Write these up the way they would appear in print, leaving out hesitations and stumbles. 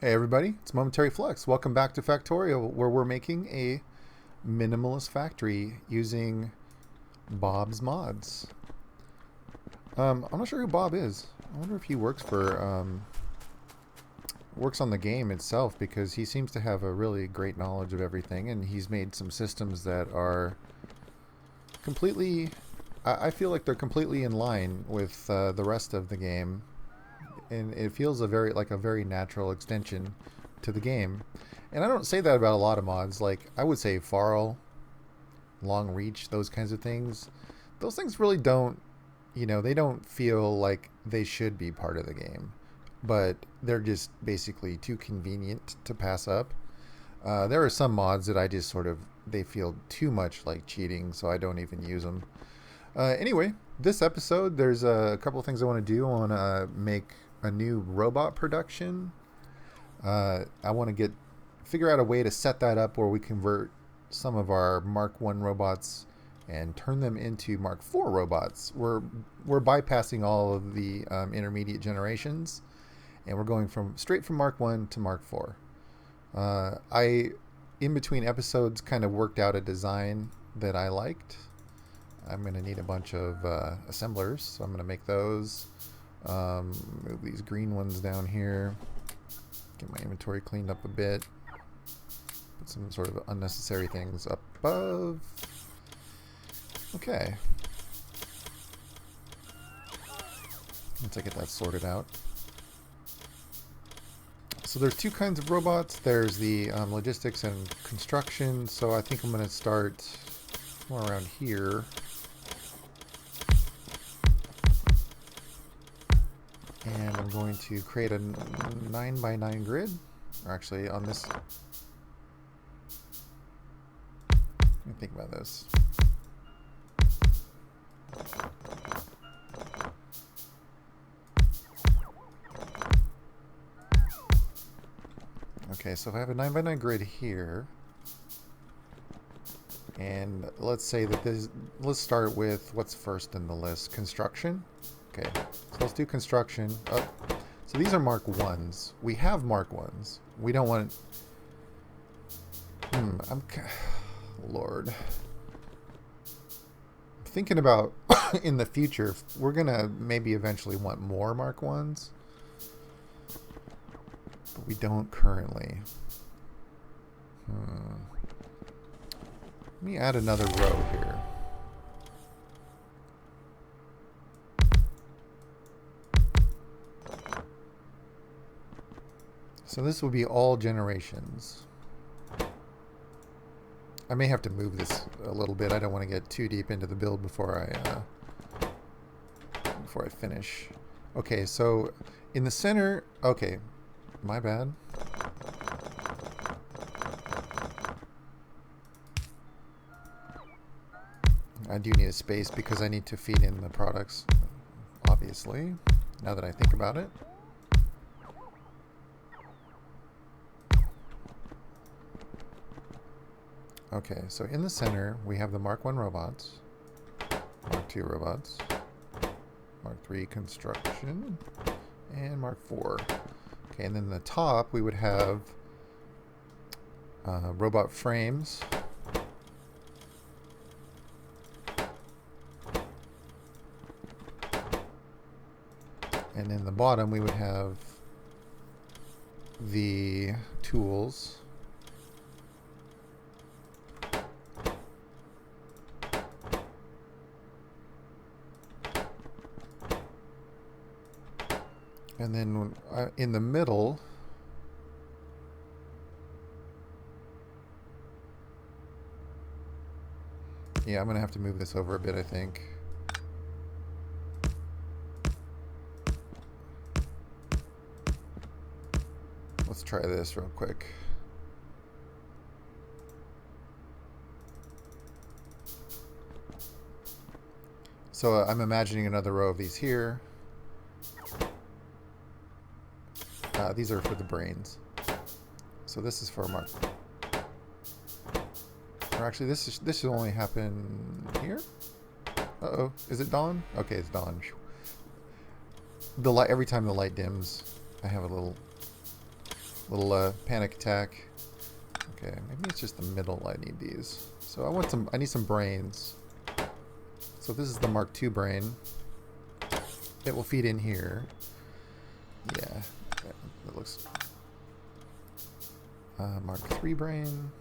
Hey everybody, it's Momentary Flux. Welcome back to Factorio, where we're making a minimalist factory using Bob's mods. I'm not sure who Bob is. I wonder if he works on the game itself, because he seems to have a really great knowledge of everything, and he's made some systems that are completely. I feel like they're completely in line with the rest of the game, and it feels like a very natural extension to the game. And I don't say that about a lot of mods. Like I would say Farl, Long Reach, those kinds of things. Those things really don't, they don't feel like they should be part of the game, but they're just basically too convenient to pass up. There are some mods that I just they feel too much like cheating, so I don't even use them. Anyway, this episode, there's a couple of things I want to do. I want to make a new robot production. I want to figure out a way to set that up where we convert some of our Mark 1 robots and turn them into Mark 4 robots. We're bypassing all of the intermediate generations, and we're going straight from Mark 1 to Mark 4. I, in between episodes, kind of worked out a design that I liked. I'm going to need a bunch of assemblers, so I'm going to make those. Move these green ones down here. Get my inventory cleaned up a bit. Put some sort of unnecessary things up above. Okay. Once I get that sorted out. So there's two kinds of robots. There's the logistics and construction. So I think I'm going to start more around here. And I'm going to create a 9x9 grid. Or actually, on this... Let me think about this. Okay, so if I have a 9x9 grid here, and let's say that let's start with what's first in the list, construction. Okay, so let's do construction. Oh, so these are Mark 1s. We have Mark 1s. We don't want... Lord. I'm thinking about in the future, we're going to maybe eventually want more Mark 1s. But we don't currently. Let me add another row here. So this will be all generations. I may have to move this a little bit. I don't want to get too deep into the build before I finish. Okay, so in the center, okay, my bad. I do need a space because I need to feed in the products, obviously, now that I think about it. Okay, so in the center, we have the Mark 1 robots, Mark 2 robots, Mark 3 construction, and Mark 4. Okay, and then the top, we would have robot frames. And in the bottom, we would have the tools. And then in the middle, yeah, I'm going to have to move this over a bit, I think. Let's try this real quick. So I'm imagining another row of these here. These are for the brains. So this is for Mark. Or actually, this should only happen here. Uh-oh. Is it dawn? Okay, it's dawn. The light, every time the light dims, I have a little Little panic attack. Okay, maybe it's just the middle I need these. So I need some brains. So this is the Mark II brain. It will feed in here. Yeah, that looks... Mark III brain.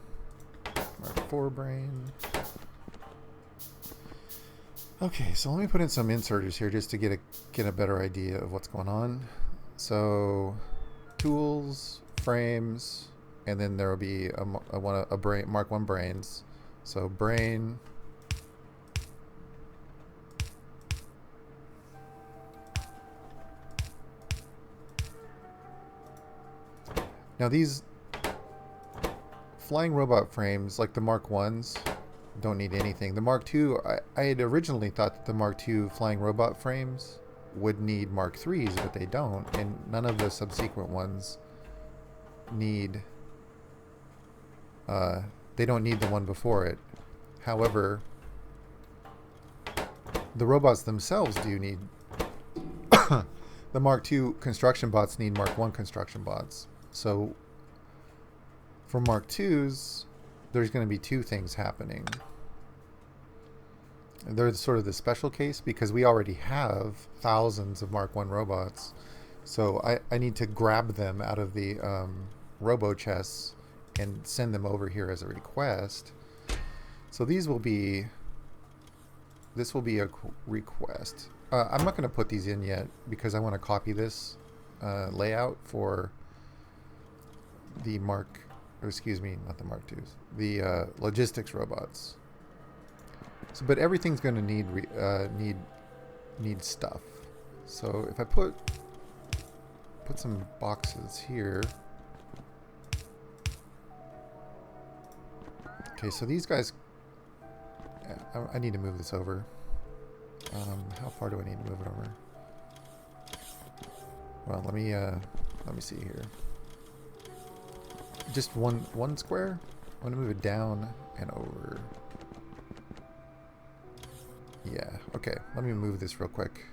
Mark IV brain. Okay, so let me put in some inserters here just to get a better idea of what's going on. So, tools, frames, and then there will be a brain, Mark I brains. So brain. Now these flying robot frames, like the Mark I's, don't need anything. The Mark II, I had originally thought that the Mark II flying robot frames would need Mark III's, but they don't, and none of the subsequent ones need... they don't need the one before it. However, the robots themselves do need... the Mark II construction bots need Mark I construction bots. So, for Mark II's, there's going to be two things happening. They're sort of the special case because we already have thousands of Mark I robots. So I need to grab them out of the robo chests and send them over here as a request. So this will be a request. I'm not going to put these in yet because I want to copy this layout for the not the Mark II's, the logistics robots. So, but everything's going to need stuff. So if I put some boxes here. Okay, so these guys, I need to move this over. How far do I need to move it over? Well, let me see here. Just one square? I want to move it down and over. Yeah, okay. Let me move this real quick.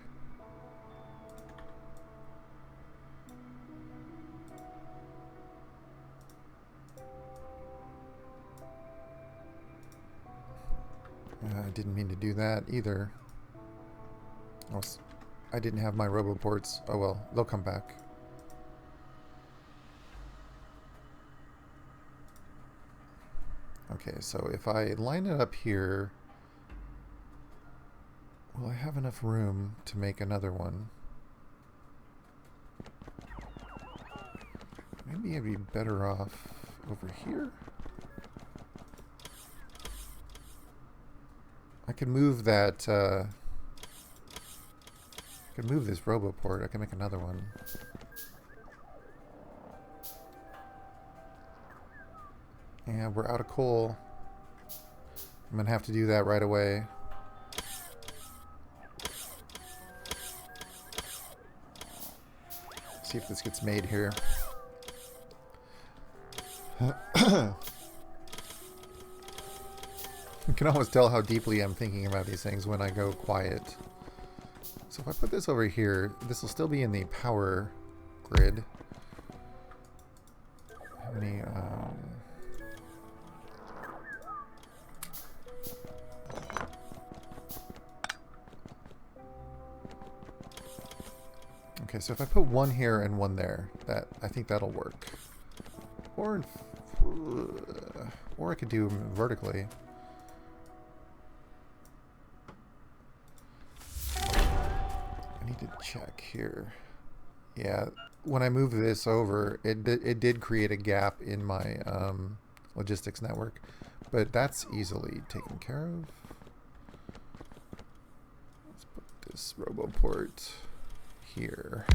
I didn't mean to do that either. I didn't have my roboports. Oh well, they'll come back. Okay, so if I line it up here, will I have enough room to make another one? Maybe I'd be better off over here. I can move that, I can move this roboport. I can make another one. Yeah, we're out of coal. I'm gonna have to do that right away. See if this gets made here. You can almost tell how deeply I'm thinking about these things when I go quiet. So if I put this over here, this will still be in the power grid. How many, okay, so if I put one here and one there, I think that'll work. Or I could do them vertically. I need to check here. Yeah, when I moved this over, it did create a gap in my logistics network, but that's easily taken care of. Let's put this roboport here.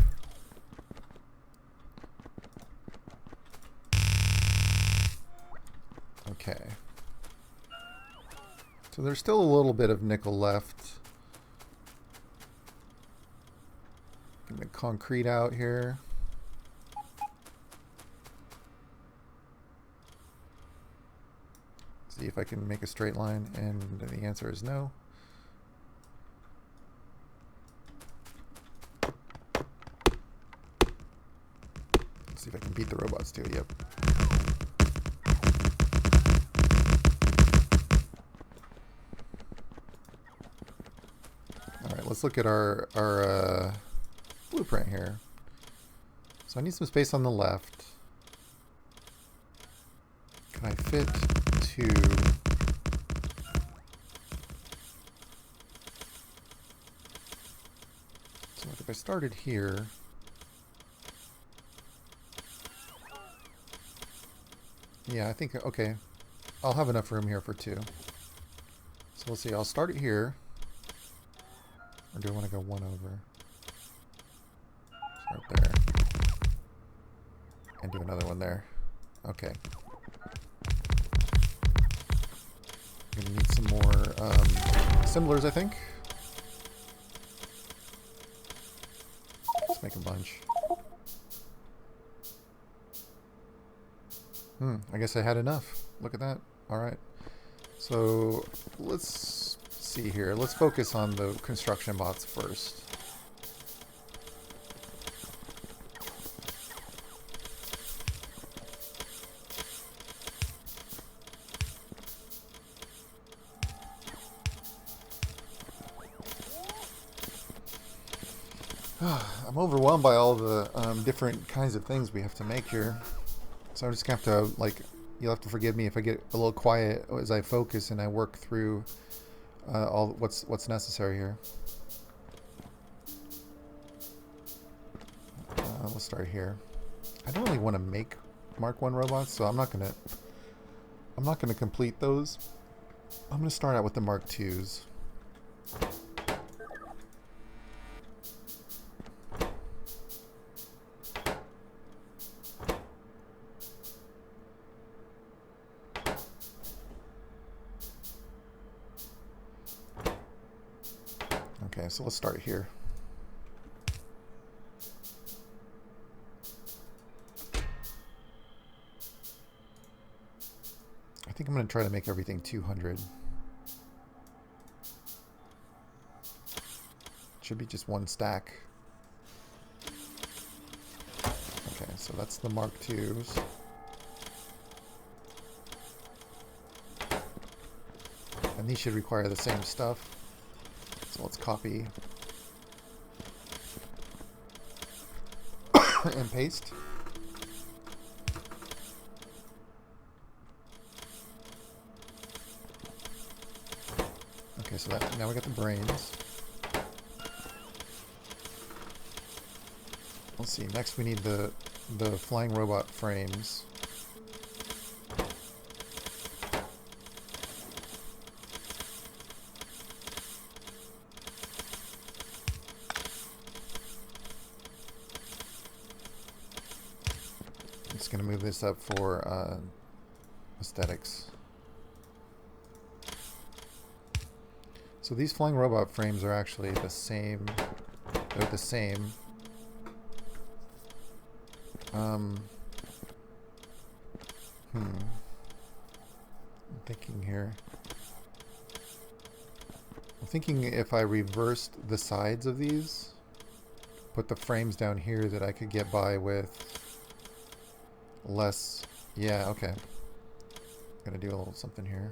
Okay. So there's still a little bit of nickel left. Get the concrete out here. See if I can make a straight line, and the answer is no. Let's see if I can beat eat the robots too, yep. Alright, let's look at our blueprint here. So I need some space on the left. Can I fit two? So if I started here, yeah, I think, okay, I'll have enough room here for two. So we'll see, I'll start it here. Or do I want to go one over? Start there. And do another one there. Okay. I'm going to need some more assemblers, I think. Let's make a bunch. I guess I had enough. Look at that. Alright. So, let's see here. Let's focus on the construction bots first. I'm overwhelmed by all the different kinds of things we have to make here. So I'm just going to have to, like, you'll have to forgive me if I get a little quiet as I focus and I work through all what's necessary here. We'll start here. I don't really want to make Mark 1 robots, so I'm not gonna complete those. I'm gonna start out with the Mark 2s. Okay, so let's start here. I think I'm going to try to make everything 200. Should be just one stack. Okay, so that's the Mark IIs. And these should require the same stuff. So let's copy and paste. Okay, so that now we got the brains. Let's see. Next, we need the flying robot frames. I'm just going to move this up for aesthetics. So these flying robot frames are actually the same. They're the same. I'm thinking here. I'm thinking if I reversed the sides of these, put the frames down here, that I could get by with less. Yeah, okay. Gonna do a little something here.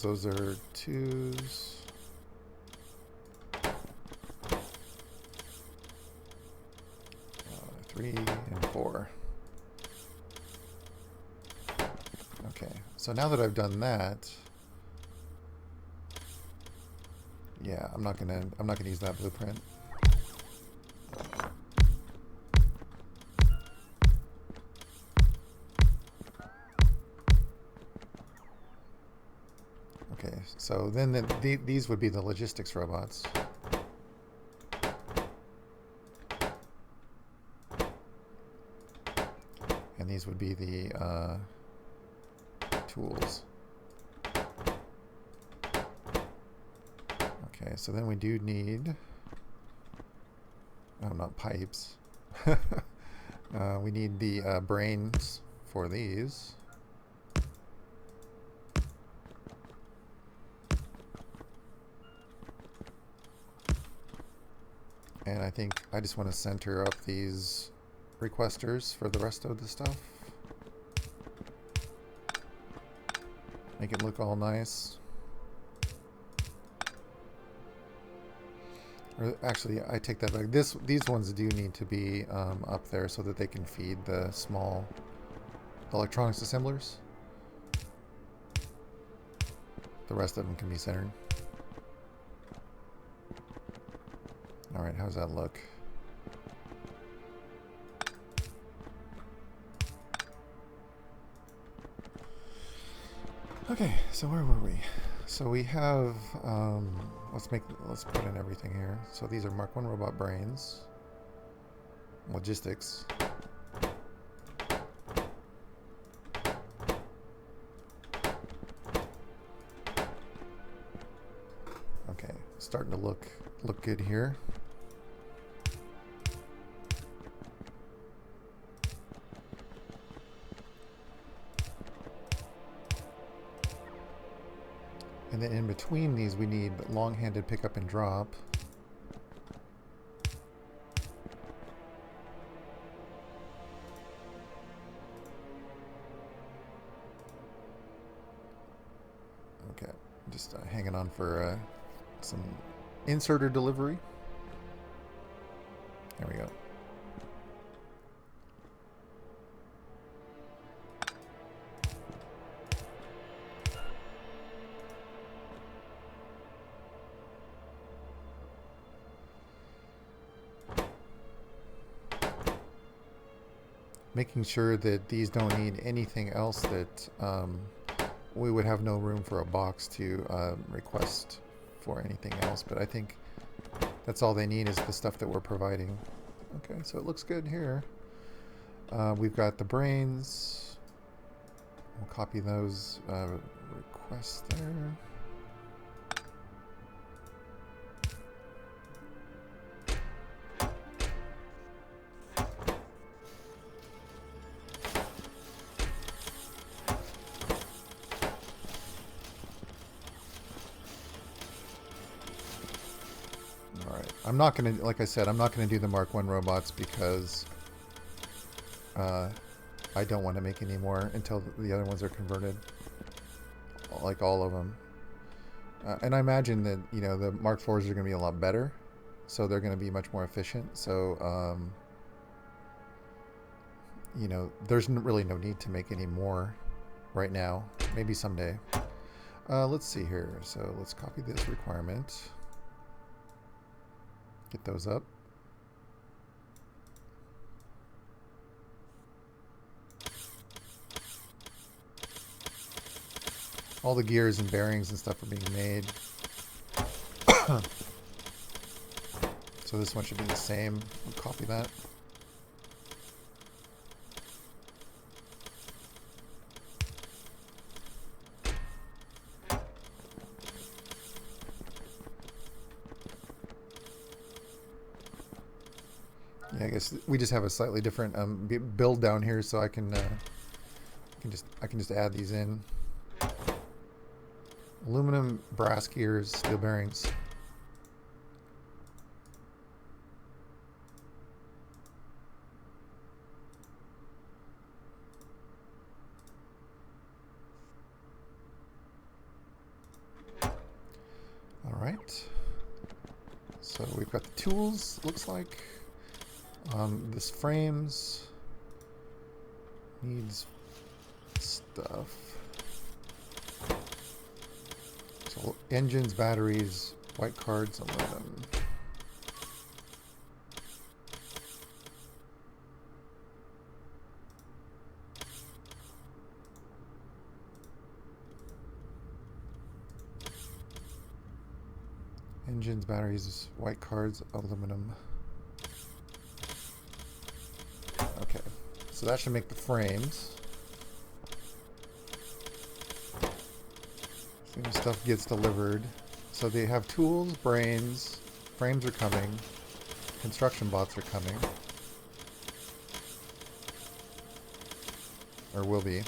Those are 2s. Three and 4. Okay, so now that I've done that, yeah, I'm not gonna use that blueprint. Okay, so then these would be the logistics robots. And these would be the tools. Okay. Okay, so then we do need, oh, not pipes. We need the brains for these. And I think I just want to center up these requesters for the rest of the stuff. Make it look all nice. Or actually, I take that back. These ones do need to be up there so that they can feed the small electronics assemblers. The rest of them can be centered. Alright, how's that look? Okay, so where were we? So we have, let's put in everything here. So these are Mark 1 robot brains. Logistics. Okay, starting to look good here. And then in between these, we need long-handed pickup and drop. Okay, just hanging on for some inserter delivery. There we go. Making sure that these don't need anything else, that we would have no room for a box to request for anything else, but I think that's all they need is the stuff that we're providing. Okay, so it looks good here. We've got the brains. We'll copy those requests there. I'm not going to, like I said, I'm not going to do the Mark 1 robots because I don't want to make any more until the other ones are converted, like all of them. And I imagine that, you know, the Mark 4s are going to be a lot better, so they're going to be much more efficient. So, you know, there's really no need to make any more right now. Maybe someday. Let's see here. So let's copy this requirement. Get those up. All the gears and bearings and stuff are being made. So this one should be the same. We'll copy that. Yeah, I guess we just have a slightly different build down here, so I can just add these in. Aluminum, brass gears, steel bearings. All right. So we've got the tools, looks like. This frames needs stuff. So engines, batteries, white cards, aluminum. Engines, batteries, white cards, aluminum. Okay, so that should make the frames. As soon as stuff gets delivered, So they have tools, brains, frames are coming, construction bots are coming. Or will be. I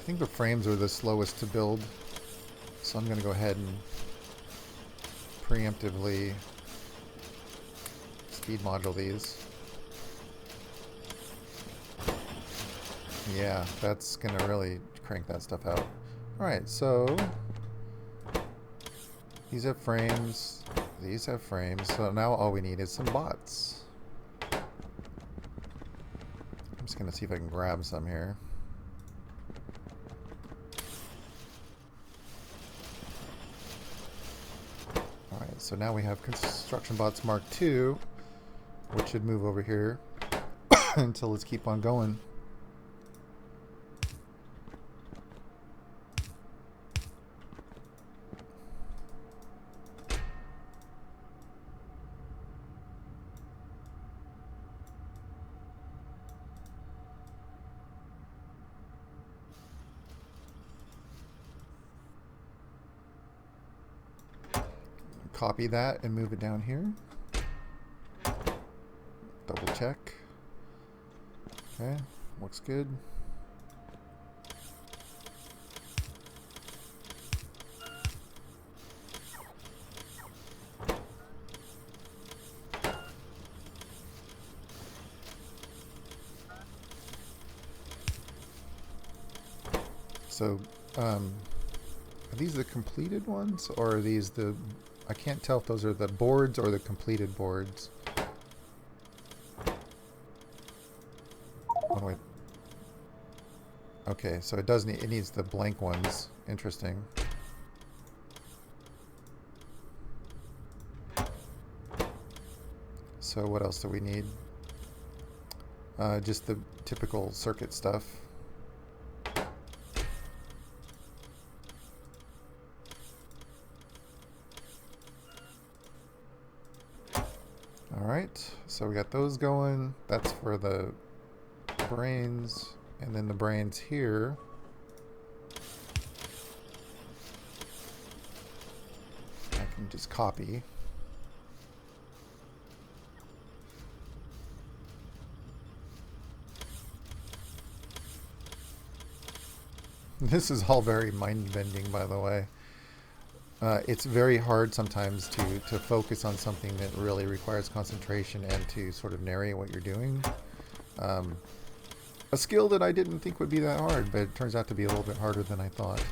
think the frames are the slowest to build, so I'm going to go ahead and preemptively speed module these. Yeah, that's going to really crank that stuff out. Alright, so these have frames, these have frames, so now all we need is some bots. I'm just going to see if I can grab some here. Alright, so now we have Construction Bots Mark II, which should move over here until let's keep on going. Copy that and move it down here. Double check. Okay, looks good. So, are these the completed ones, or are these the... I can't tell if those are the boards or the completed boards. Oh, wait. Okay, so it does need... It needs the blank ones. Interesting. So what else do we need? Just the typical circuit stuff. Alright, so we got those going. That's for the brains. And then the brains here. I can just copy. This is all very mind-bending, by the way. It's very hard sometimes to focus on something that really requires concentration and to sort of narrate what you're doing. A skill that I didn't think would be that hard, but it turns out to be a little bit harder than I thought.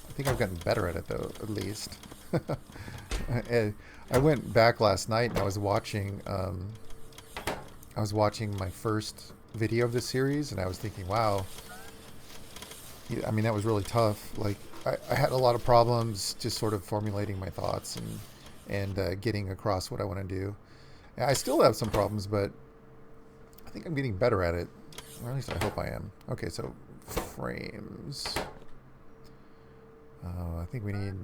I think I've gotten better at it, though, at least. I went back last night and I was watching my first video of this series, and I was thinking, wow, I mean, that was really tough. Like, I had a lot of problems just sort of formulating my thoughts and getting across what I want to do. And I still have some problems, but I think I'm getting better at it. Or at least I hope I am. Okay, so frames. I think we need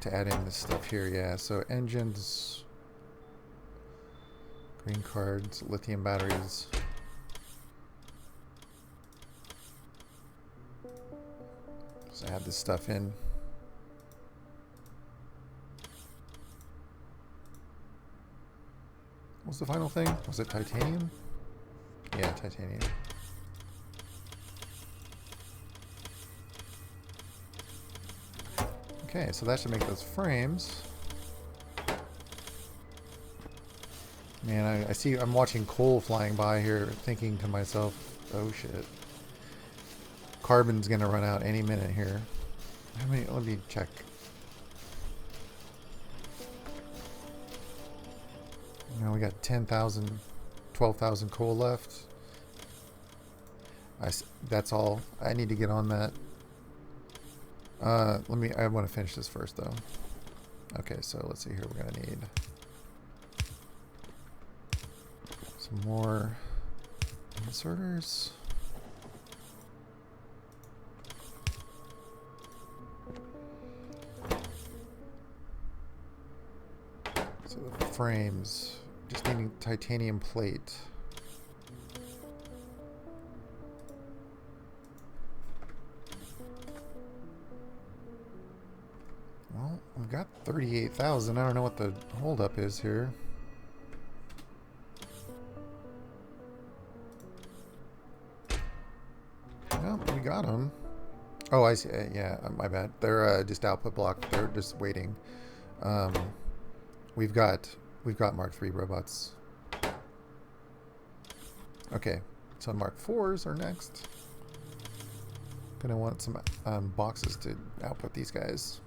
to add in this stuff here. Yeah, so engines, green cards, lithium batteries. Just add this stuff in. What's the final thing? Was it titanium? Yeah, titanium. Okay, so that should make those frames. Man, I see, I'm watching coal flying by here, thinking to myself, oh shit. Carbon's gonna run out any minute here. How many, let me check. Now we got 10,000, 12,000 coal left. That's all. I need to get on that. I want to finish this first though. Okay, so let's see here. We're gonna need some more inserters. So the frames Just needing titanium plate. Well, we've got 38,000. I don't know what the holdup is here. No, we got them. Oh, I see. Yeah, my bad. They're just output block. They're just waiting. Um, we've got Mark III robots. Okay, so Mark IVs are next. Gonna want some boxes to output these guys.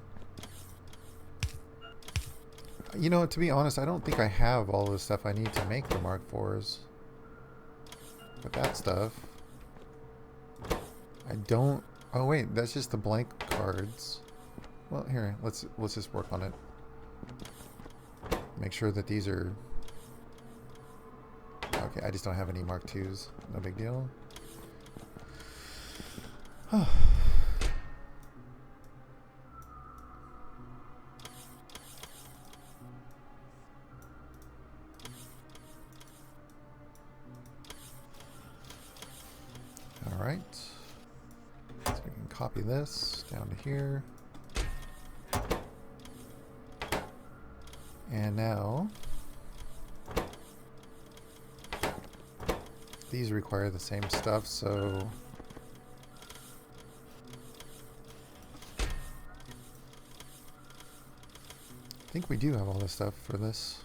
You know, to be honest, I don't think I have all the stuff I need to make the Mark IVs. But that stuff, I don't. Oh wait, that's just the blank cards. Well, here, let's just work on it. Make sure that these are. Okay, I just don't have any Mark IIs. No big deal. Alright. So we can copy this down to here. And now these require the same stuff, so I think we do have all this stuff for this.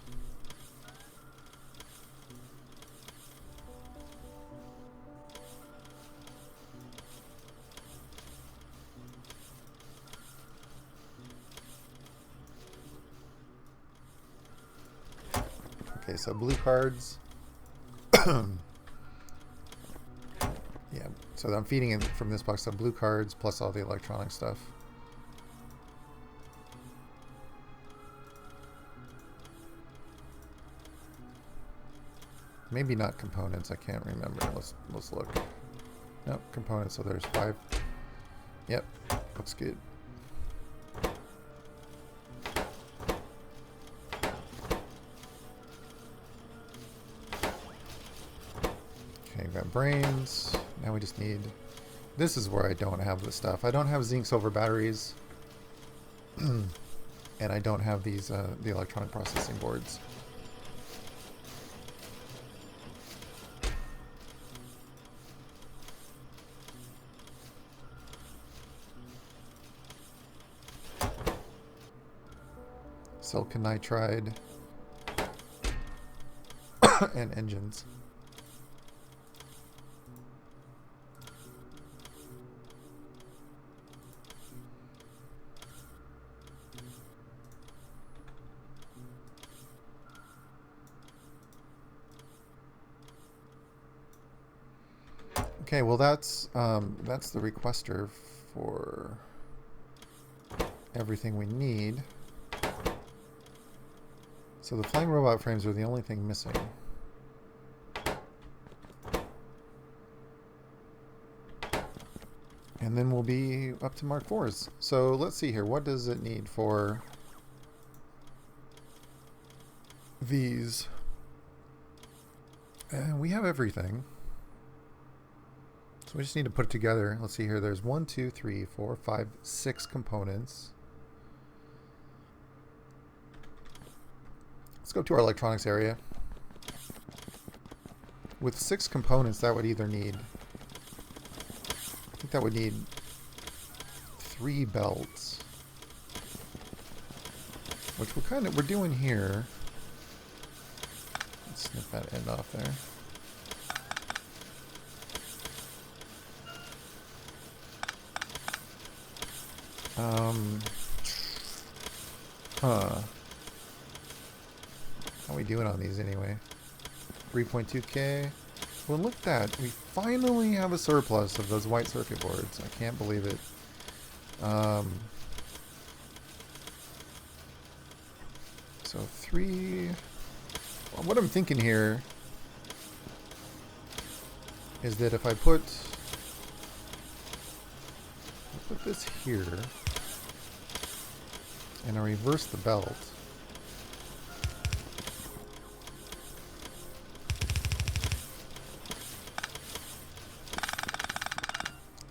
Okay, so blue cards. Yeah, so I'm feeding in from this box of blue cards plus all the electronic stuff. Maybe not components, I can't remember. Let's look. Nope, components, so there's 5. Yep, looks good. Okay, got brains. Now we just need... This is where I don't have the stuff. I don't have zinc silver batteries. And I don't have these, the electronic processing boards. Silicon nitride. And engines. Okay, well that's the requester for everything we need. So the flying robot frames are the only thing missing. And then we'll be up to Mark IVs. So let's see here. What does it need for these? And we have everything. So we just need to put it together. Let's see here. There's 1, 2, 3, 4, 5, 6 components. Let's go to our electronics area. With 6 components, that would either need... I think that would need 3 belts. Which we're doing here. Let's snip that end off there. How are we doing on these anyway? 3.2K. Well, look at that. We finally have a surplus of those white circuit boards. I can't believe it. So 3... Well, what I'm thinking here is that if I put this here and I reverse the belt,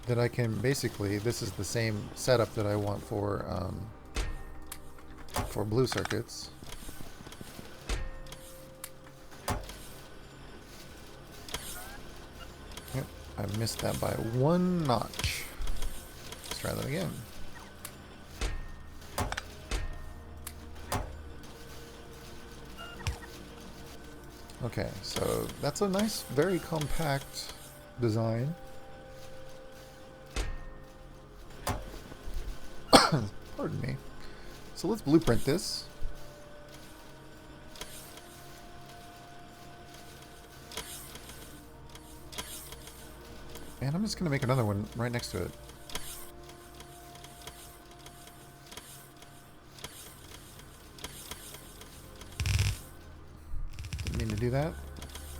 that I can basically, this is the same setup that I want for blue circuits. Yep, I missed that by 1 notch. Let's try that again. Okay, so that's a nice, very compact design. Pardon me. So let's blueprint this. And I'm just going to make another one right next to it. Didn't mean to do that.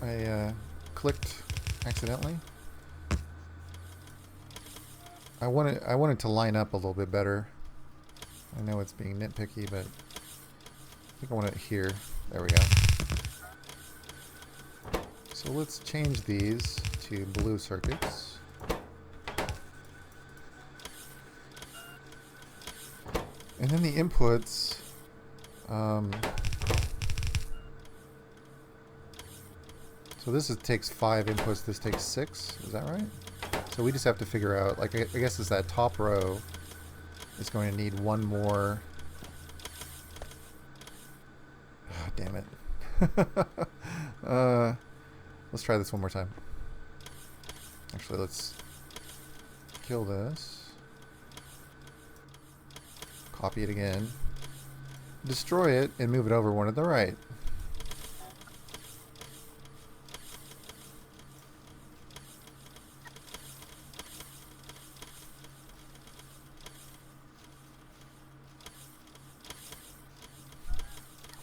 I clicked accidentally. I wanted to line up a little bit better. I know it's being nitpicky, but I think I want it here. There we go. So let's change these to blue circuits. And then the inputs, so this takes 5 inputs, this takes 6, is that right? So we just have to figure out, like, I guess it's that top row is going to need 1 more. Oh, damn it. Let's try this one more time. Actually, let's kill this. Copy it again. Destroy it and move it over one to the right.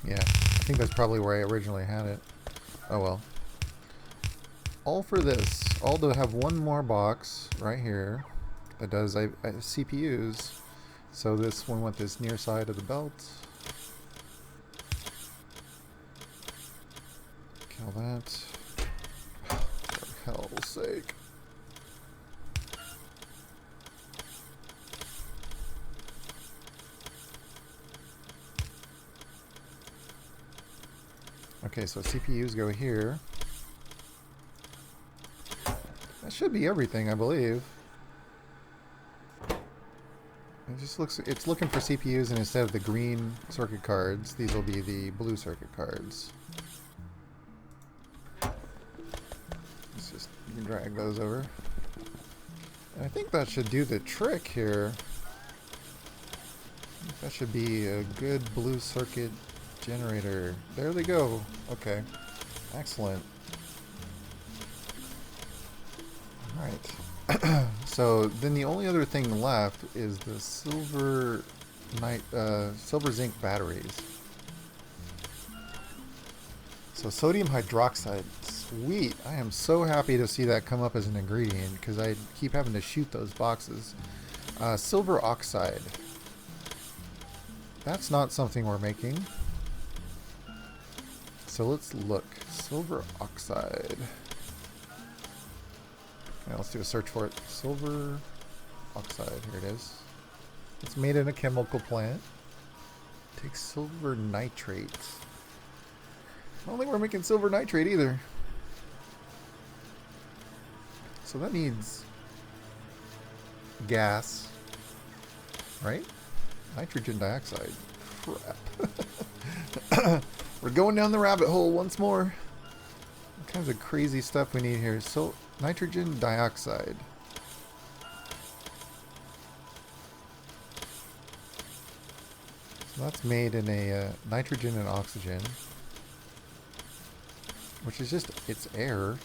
Yeah, I think that's probably where I originally had it. Oh well. All for this. All to have 1 more box right here that does CPUs. So this one went this near side of the belt. Kill that. For hell's sake. Okay, so CPUs go here. That should be everything, I believe. It just looks, it's looking for CPUs, and instead of the green circuit cards, these will be the blue circuit cards. Let's just drag those over. And I think that should do the trick here. That should be a good blue circuit generator. There they go. Okay. Excellent. Alright. So then the only other thing left is the silver zinc batteries. So sodium hydroxide. Sweet. I am so happy to see that come up as an ingredient because I keep having to shoot those boxes. Silver oxide. That's not something we're making. So let's look. Silver oxide. Okay, let's do a search for it. Silver oxide. Here it is. It's made in a chemical plant. Takes silver nitrate. I don't think we're making silver nitrate either. So that needs gas, right? Nitrogen dioxide. Crap. We're going down the rabbit hole once more. What kinds of crazy stuff we need here? So, nitrogen dioxide. So that's made in a nitrogen and oxygen, which is just, it's air.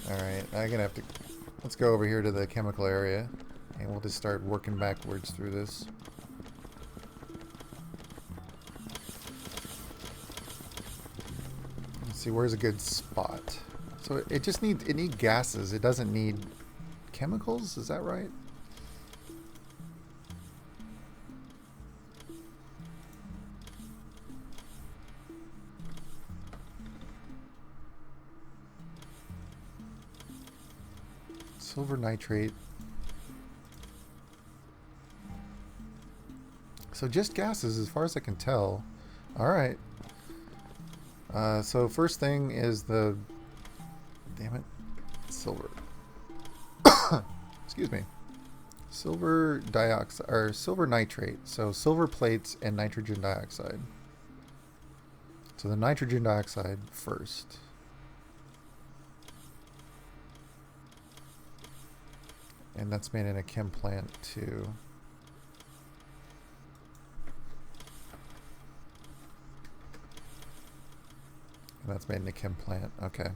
Alright, I'm gonna have to, let's go over here to the chemical area, and we'll just start working backwards through this. Let's see, where's a good spot? So it just needs, it needs gases, it doesn't need chemicals, is that right? Silver nitrate. So just gases as far as I can tell. Alright. So first thing is the... Damn it. Silver. Excuse me. Silver dioxide, or silver nitrate. So silver plates and nitrogen dioxide. So the nitrogen dioxide first. And that's made in a chem plant too. And that's made in a chem plant. Okay.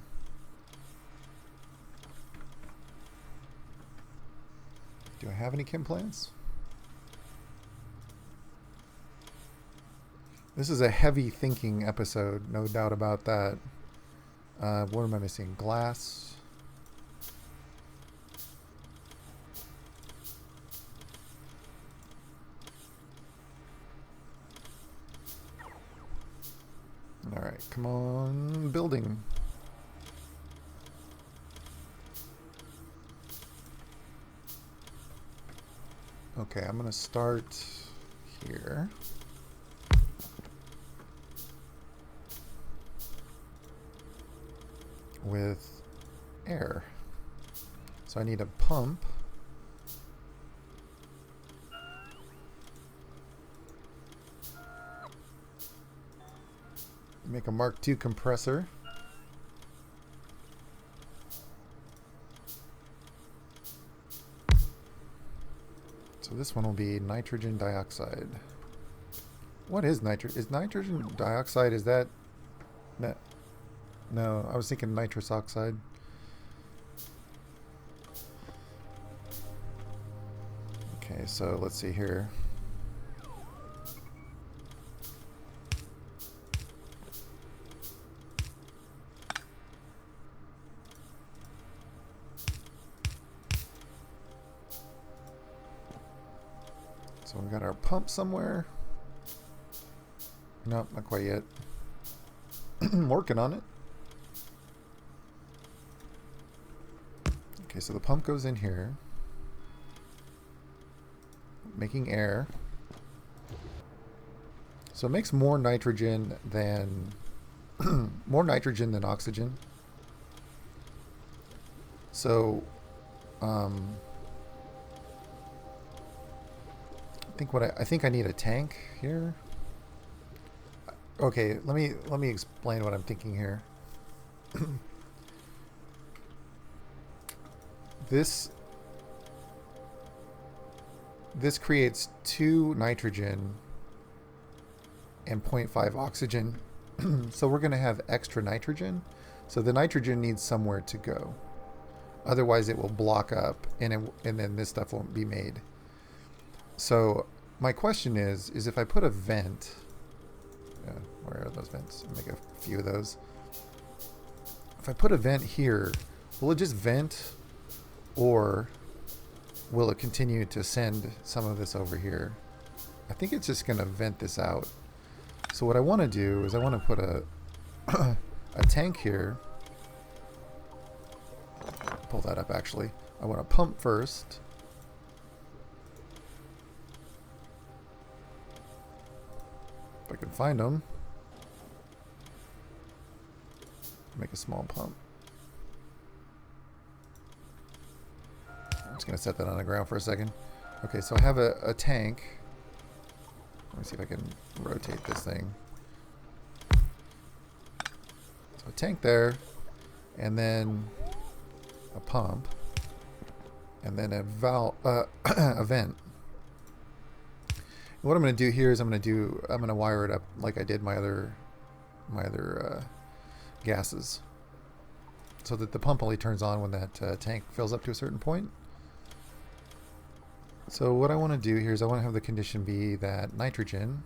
Do I have any chem plants? This is a heavy thinking episode, no doubt about that. What am I missing? Glass. Alright, come on, building. Okay, I'm going to start here. With air. So I need a pump. Make a Mark II compressor. So this one will be nitrogen dioxide. What is nitrogen? Is nitrogen dioxide, is that... No, I was thinking nitrous oxide. Okay, so let's see here. So we got our pump somewhere. Nope, not quite yet. I'm working on it. Okay, so the pump goes in here, making air. So it makes more nitrogen than oxygen. So I think I need a tank here. Okay, let me explain what I'm thinking here. This creates 2 nitrogen and 0.5 oxygen. So we're going to have extra nitrogen. So the nitrogen needs somewhere to go. Otherwise it will block up and then this stuff won't be made. So my question is if I put a vent, where are those vents? I'll make a few of those. If I put a vent here, will it just vent? Or will it continue to send some of this over here? I think it's just going to vent this out. So what I want to do is I want to put a a tank here. Pull that up actually. I want to pump first. If I can find them. Make a small pump. I'm just going to set that on the ground for a second. Okay, so I have a tank. Let me see if I can rotate this thing. So a tank there, and then a pump, and then a valve, a vent. And what I'm going to do here is I'm going to wire it up like I did my other gases, so that the pump only turns on when that tank fills up to a certain point. So what I want to do here is I want to have the condition be that nitrogen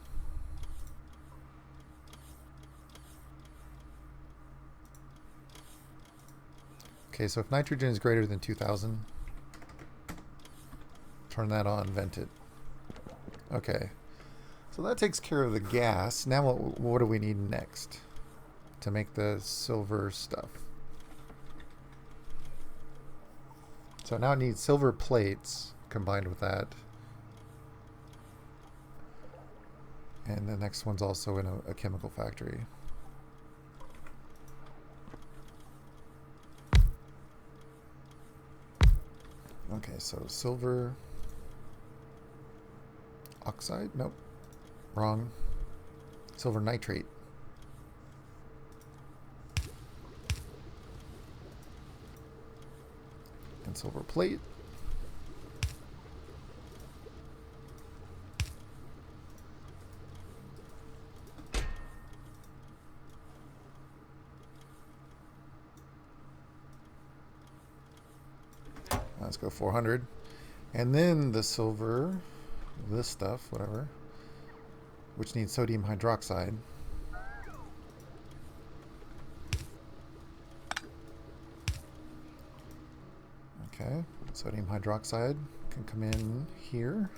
okay, so if nitrogen is greater than 2000, turn that on, vent it. Okay, so that takes care of the gas. Now what do we need next to make the silver stuff? So now it needs silver plates combined with that. And the next one's also in a chemical factory. Okay, so silver oxide? Nope. Wrong. Silver nitrate. And silver plate. Let's go 400. And then the silver, this stuff, whatever, which needs sodium hydroxide. Okay, sodium hydroxide can come in here.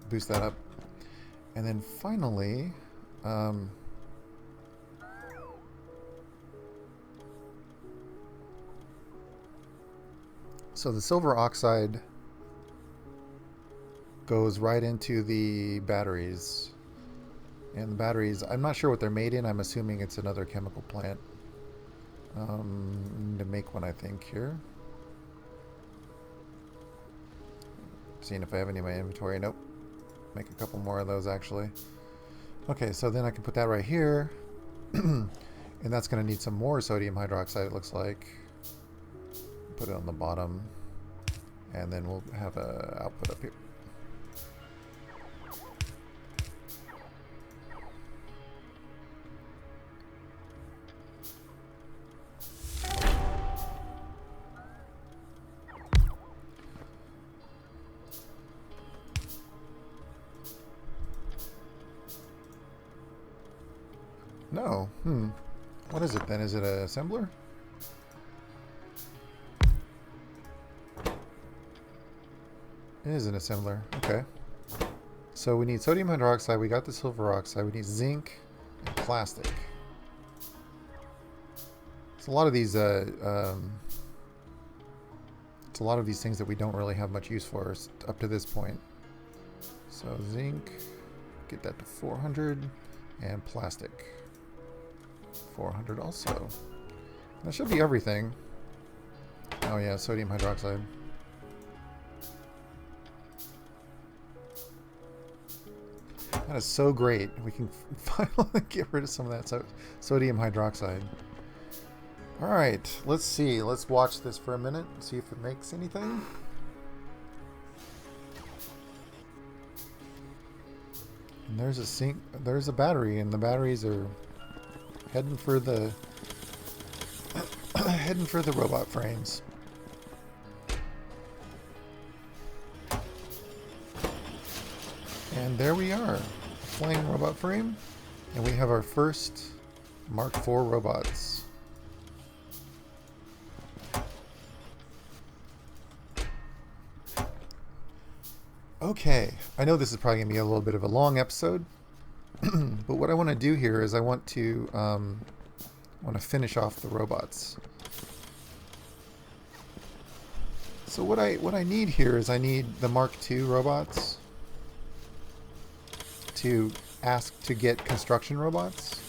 Boost that up. And then finally, so the silver oxide goes right into the batteries. And the batteries, I'm not sure what they're made in. I'm assuming it's another chemical plant. Need to make one, I think, here. Seeing if I have any in my inventory. Nope. Make a couple more of those, actually. Okay, so then I can put that right here. And that's going to need some more sodium hydroxide, it looks like. Put it on the bottom. And then we'll have a output up here. No. What is it then? Is it an assembler? It is an assembler. Okay. So we need sodium hydroxide. We got the silver oxide. We need zinc and plastic. It's a lot of these. It's a lot of these things that we don't really have much use for up to this point. So zinc, get that to 400, and plastic. 400 also. That should be everything. Oh yeah, sodium hydroxide. That is so great. We can finally get rid of some of that sodium hydroxide. Alright, let's see. Let's watch this for a minute and see if it makes anything. And there's a sink. There's a battery, and the batteries are heading for the heading for the robot frames. And there we are, a flying robot frame, and we have our first Mark IV robots. Okay, I know this is probably going to be a little bit of a long episode, but what I want to do here is I want to finish off the robots. So what I need here is I need the Mark II robots to ask to get construction robots.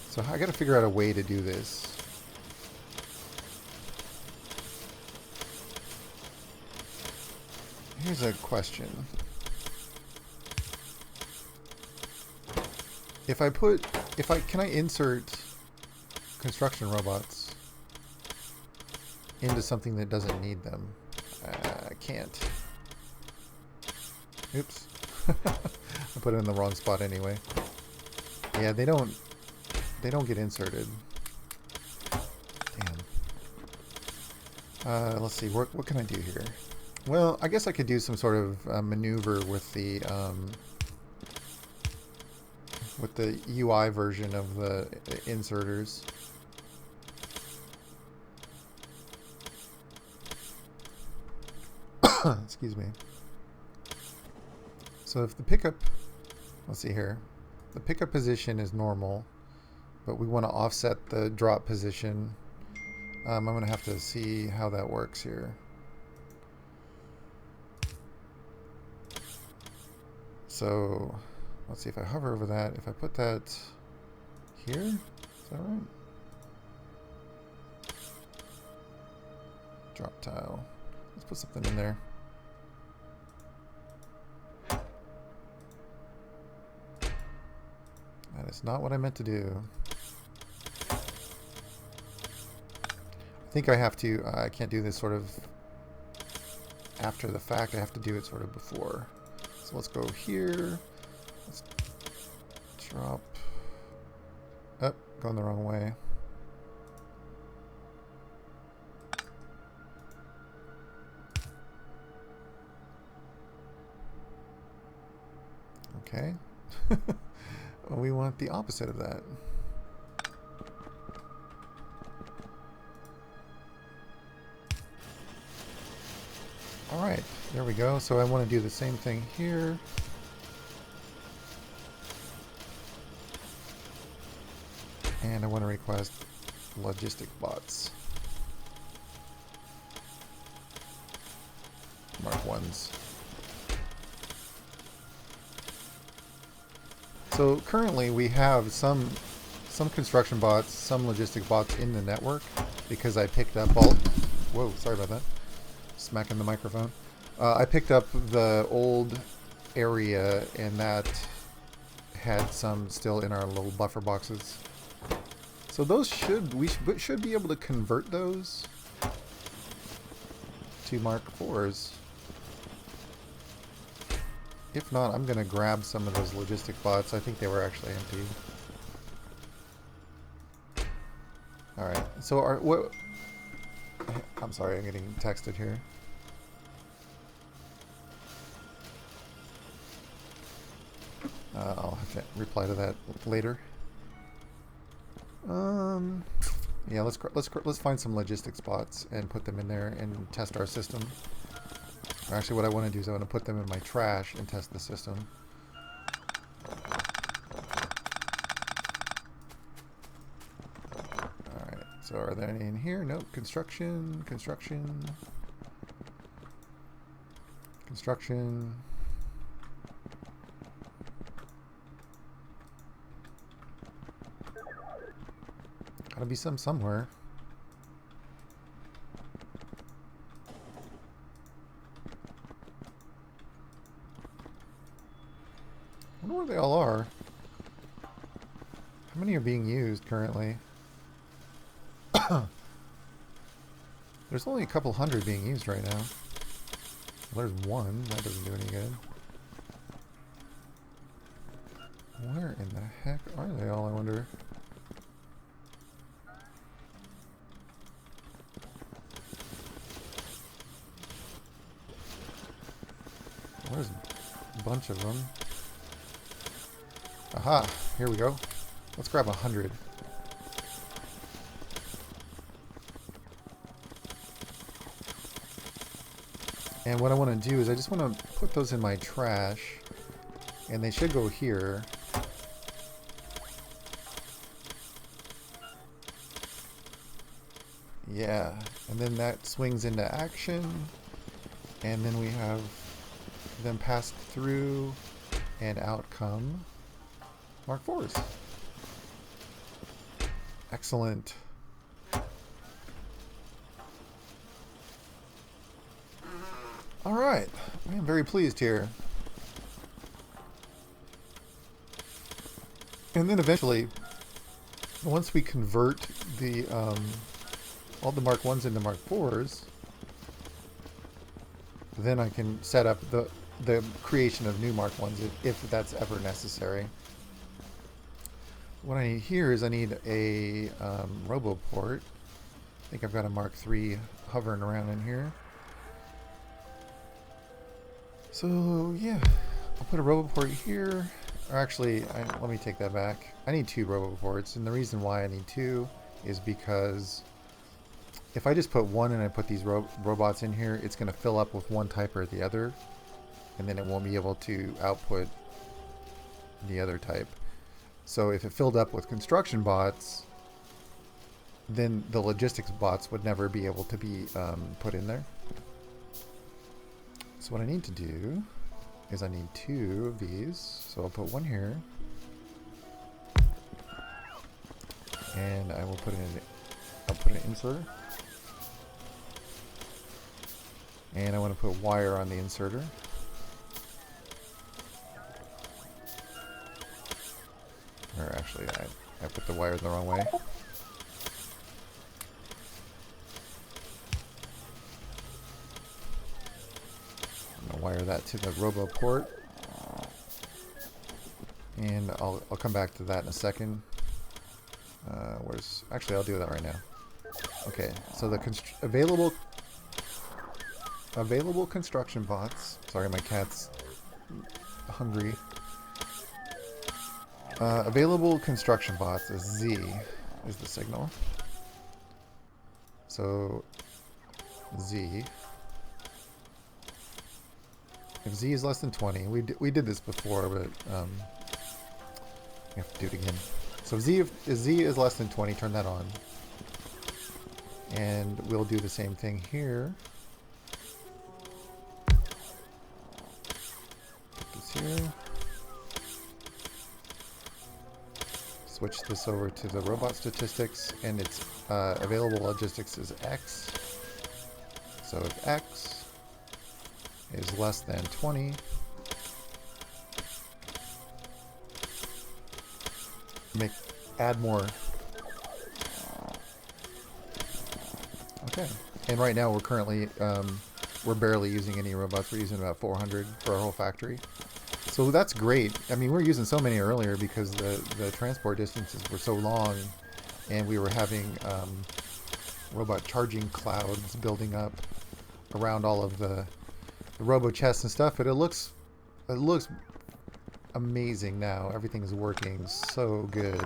So I got to figure out a way to do this. Here's a question. Can I insert construction robots into something that doesn't need them? I can't. Oops. I put it in the wrong spot anyway. Yeah, they don't get inserted. Damn. Let's see. What can I do here? Well, I guess I could do some sort of maneuver with the UI version of the inserters. Excuse me. So if the pickup, let's see here, The pickup position is normal, but we want to offset the drop position. I'm going to have to see how that works here. So let's see if I hover over that. If I put that here, is that right? Drop tile. Let's put something in there. That is not what I meant to do. I think I have to, I can't do this sort of after the fact. I have to do it sort of before. So let's go here. Let's drop. Oh, going the wrong way. Okay. We want the opposite of that. Alright, there we go. So I want to do the same thing here. And I want to request logistic bots. Mark 1s. So currently we have some construction bots, some logistic bots in the network because I picked up all... Whoa, sorry about that. Smacking the microphone. I picked up the old area and that had some still in our little buffer boxes. So those we should be able to convert those to Mark 4s. If not, I'm going to grab some of those logistic bots. I think they were actually empty. Alright, so I'm sorry, I'm getting texted here. I'll have to reply to that later. Yeah, let's find some logistics bots and put them in there and test our system. Actually, what I want to do is I want to put them in my trash and test the system. Alright, so are there any in here? Nope. Construction. Gotta be some somewhere. I wonder where they all are. How many are being used currently? There's only a couple hundred being used right now. Well, there's one. That doesn't do any good. Where in the heck are they all, I wonder? There's a bunch of them. Aha! Here we go. Let's grab 100. And what I want to do is I just want to put those in my trash. And they should go here. Yeah. And then that swings into action. And then we have them passed through and out come Mark 4s. Excellent. Alright, I am very pleased here. And then eventually, once we convert the all the Mark 1s into Mark 4s, then I can set up the creation of new Mark 1s if that's ever necessary. What I need here is I need a RoboPort. I think I've got a Mark 3 hovering around in here. So yeah, I'll put a RoboPort here. Or actually, let me take that back. I need 2 RoboPorts, and the reason why I need 2 is because if I just put one and I put these robots in here, it's going to fill up with one type or the other, and then it won't be able to output the other type. So if it filled up with construction bots, then the logistics bots would never be able to be put in there. So what I need to do is I need 2 of these. So I'll put one here. And I will put in, I'll put an inserter. And I want to put wire on the inserter. Or actually, I put the wire the wrong way. I'm going to wire that to the robo port. And I'll come back to that in a second. Actually, I'll do that right now. Okay, so the available construction bots. Sorry, my cat's hungry. Available construction bots is Z is the signal. So Z. If Z is less than 20, we did this before, but we have to do it again. So if Z is less than 20, turn that on. And we'll do the same thing here. Put this here. Switch this over to the robot statistics, and its available logistics is X. So if X is less than 20, add more. Okay, and right now we're currently we're barely using any robots. We're using about 400 for our whole factory. So that's great. I mean, we were using so many earlier because the transport distances were so long, and we were having robot charging clouds building up around all of the robo chests and stuff. But it looks amazing now. Everything is working so good.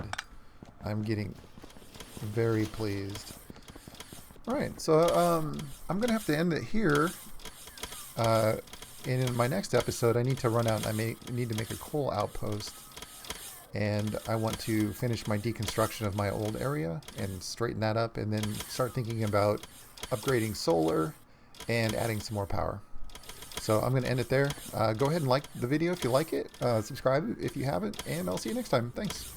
I'm getting very pleased. All right, so I'm gonna have to end it here. In my next episode, I need to run out and I need to make a coal outpost. And I want to finish my deconstruction of my old area and straighten that up, and then start thinking about upgrading solar and adding some more power. So I'm going to end it there. Go ahead and like the video if you like it. Subscribe if you haven't, and I'll see you next time. Thanks.